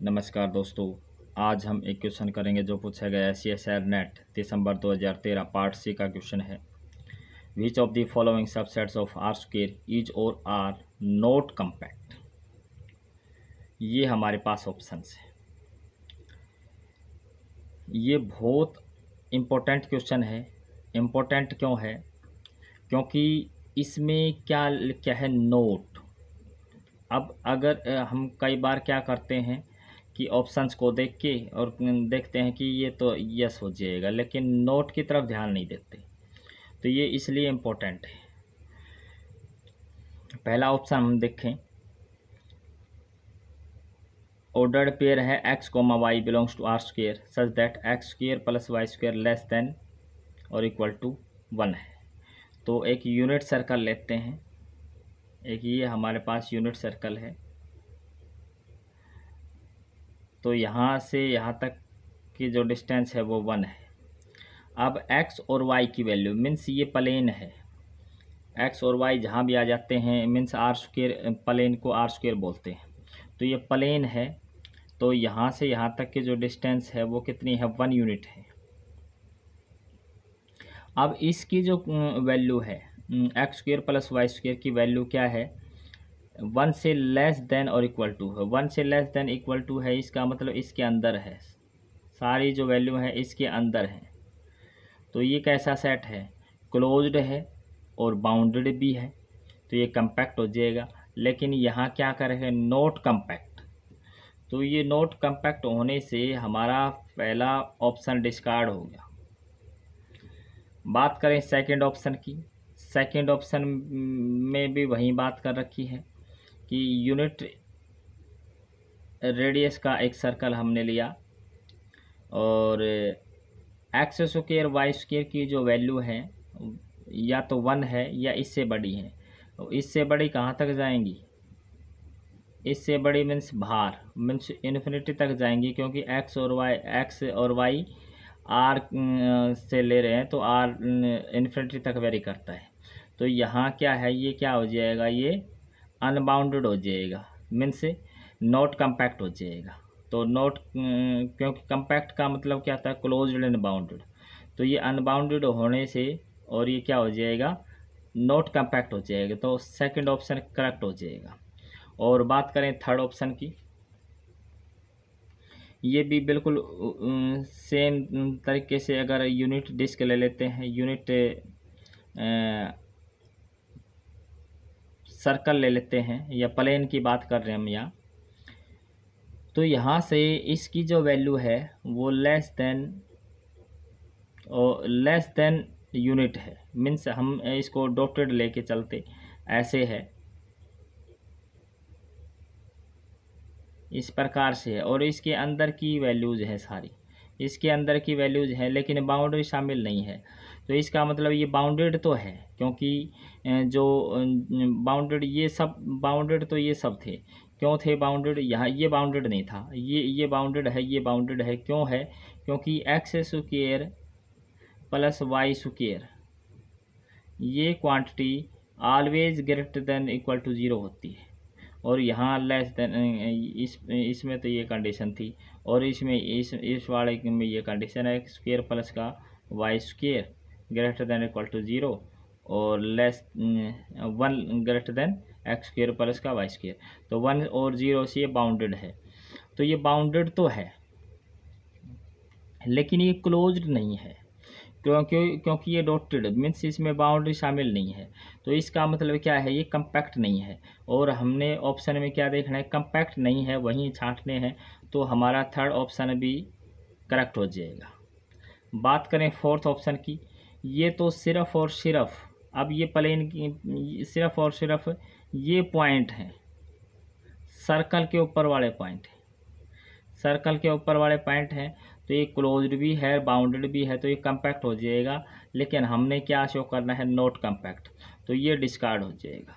नमस्कार दोस्तों। आज हम एक क्वेश्चन करेंगे जो पूछा गया है CSIR नेट दिसंबर 2013 पार्ट सी का क्वेश्चन है। Which of the following subsets of R square is or are not compact. ये हमारे पास ऑप्शंस है। ये बहुत इम्पोर्टेंट क्वेश्चन है। इम्पोर्टेंट क्यों है? क्योंकि इसमें क्या क्या है, नोट। अब अगर हम कई बार क्या करते हैं कि ऑप्शंस को देख के और देखते हैं कि ये तो यस हो जाएगा, लेकिन नोट की तरफ ध्यान नहीं देते। तो ये इसलिए इम्पोर्टेंट है। पहला ऑप्शन हम देखें, ऑर्डर्ड पेयर है x, y belongs to R square such that x square plus y square less than or equal to 1 है। तो एक यूनिट सर्कल लेते हैं। एक ये हमारे पास यूनिट सर्कल है। तो यहाँ से यहाँ तक की जो डिस्टेंस है वो 1 है। अब x और y की वैल्यू मीन्स ये प्लेन है। x और y जहाँ भी आ जाते हैं मीन्स आर स्क्वायर, प्लेन को आर स्क्वायर बोलते हैं। तो ये प्लेन है। तो यहाँ से यहाँ तक की जो डिस्टेंस है वो कितनी है, 1 यूनिट है। अब इसकी जो वैल्यू है x square plus y square की वैल्यू क्या है, 1 से less than or equal to है। 1 से लेस देन इक्वल टू है, इसका मतलब इसके अंदर है। सारी जो वैल्यू है इसके अंदर है। तो ये कैसा सेट है, क्लोज्ड है और बाउंडेड भी है। तो ये कम्पैक्ट हो जाएगा। लेकिन यहाँ क्या करेंगे, नॉट कम्पैक्ट। तो ये नॉट कम्पैक्ट होने से हमारा पहला ऑप्शन डिस्कार्ड हो गया। बात करें सेकंड ऑप्शन की। सेकंड ऑप्शन में भी वही बात कर रखी है कि यूनिट रेडियस का एक सर्कल हमने लिया और एक्स स्क्वायर वाई स्क्वायर की जो वैल्यू है या तो 1 है या इससे बड़ी है। तो इससे बड़ी कहाँ तक जाएंगी, इससे बड़ी मीन्स बाहर, मीन्स इन्फिनिटी तक जाएंगी, क्योंकि एक्स और वाई आर से ले रहे हैं तो आर इन्फिनिटी तक वेरी करता है। तो यहाँ क्या है, ये क्या हो जाएगा, ये अनबाउंडेड हो जाएगा, मीन्स नॉट कम्पैक्ट हो जाएगा। तो नॉट, क्योंकि कम्पैक्ट का मतलब क्या था, क्लोज्ड एंड बाउंडेड। तो ये अनबाउंडेड होने से और ये क्या हो जाएगा, नॉट कम्पैक्ट हो जाएगा। तो सेकंड ऑप्शन करेक्ट हो जाएगा। और बात करें थर्ड ऑप्शन की, ये भी बिल्कुल सेम तरीके से अगर यूनिट डिस्क ले लेते हैं, यूनिट सर्कल ले लेते हैं या प्लेन की बात कर रहे हैं हम यहाँ। तो यहाँ से इसकी जो वैल्यू है वो लेस देन यूनिट है, मीन्स हम इसको डॉटेड लेके चलते ऐसे है, इस प्रकार से है। और इसके अंदर की वैल्यूज़ है सारी, इसके अंदर की वैल्यूज़ है, लेकिन बाउंड्री शामिल नहीं है। तो इसका मतलब ये बाउंडेड तो है, क्योंकि जो बाउंडेड, ये सब बाउंडेड, तो ये सब थे। क्यों थे बाउंडेड, यहाँ ये बाउंडेड नहीं था, ये बाउंडेड है, ये बाउंडेड है। क्यों है, क्योंकि x square plus y square ये quantity always greater than equal to 0 होती है। और यहाँ लेस देन, इसमें तो ये कंडीशन थी, और इसमें इस वाले में ये कंडीशन है, स्क्वायर प्लस का y square greater than equal to 0 और less 1 greater than x square plus का वाई स्क्वायर। तो 1 और 0 से ये बाउंडेड है। तो ये बाउंडेड तो है, लेकिन ये क्लोज्ड नहीं है, क्योंकि ये डॉटेड मीन्स इसमें बाउंड्री शामिल नहीं है। तो इसका मतलब क्या है, ये कम्पैक्ट नहीं है। और हमने ऑप्शन में क्या देखना है, कम्पैक्ट नहीं है, वहीं छांटने हैं। तो हमारा थर्ड ऑप्शन भी करेक्ट हो जाएगा। बात करें फोर्थ ऑप्शन की, ये तो सिर्फ और सिर्फ, अब ये प्लेन की सिर्फ और सिर्फ ये पॉइंट हैं, सर्कल के ऊपर वाले पॉइंट हैं, सर्कल के ऊपर वाले पॉइंट हैं। तो ये क्लोज्ड भी है, बाउंडेड भी है, तो ये कम्पैक्ट हो जाएगा। लेकिन हमने क्या शो करना है, नॉट कम्पैक्ट। तो ये डिस्कार्ड हो जाएगा।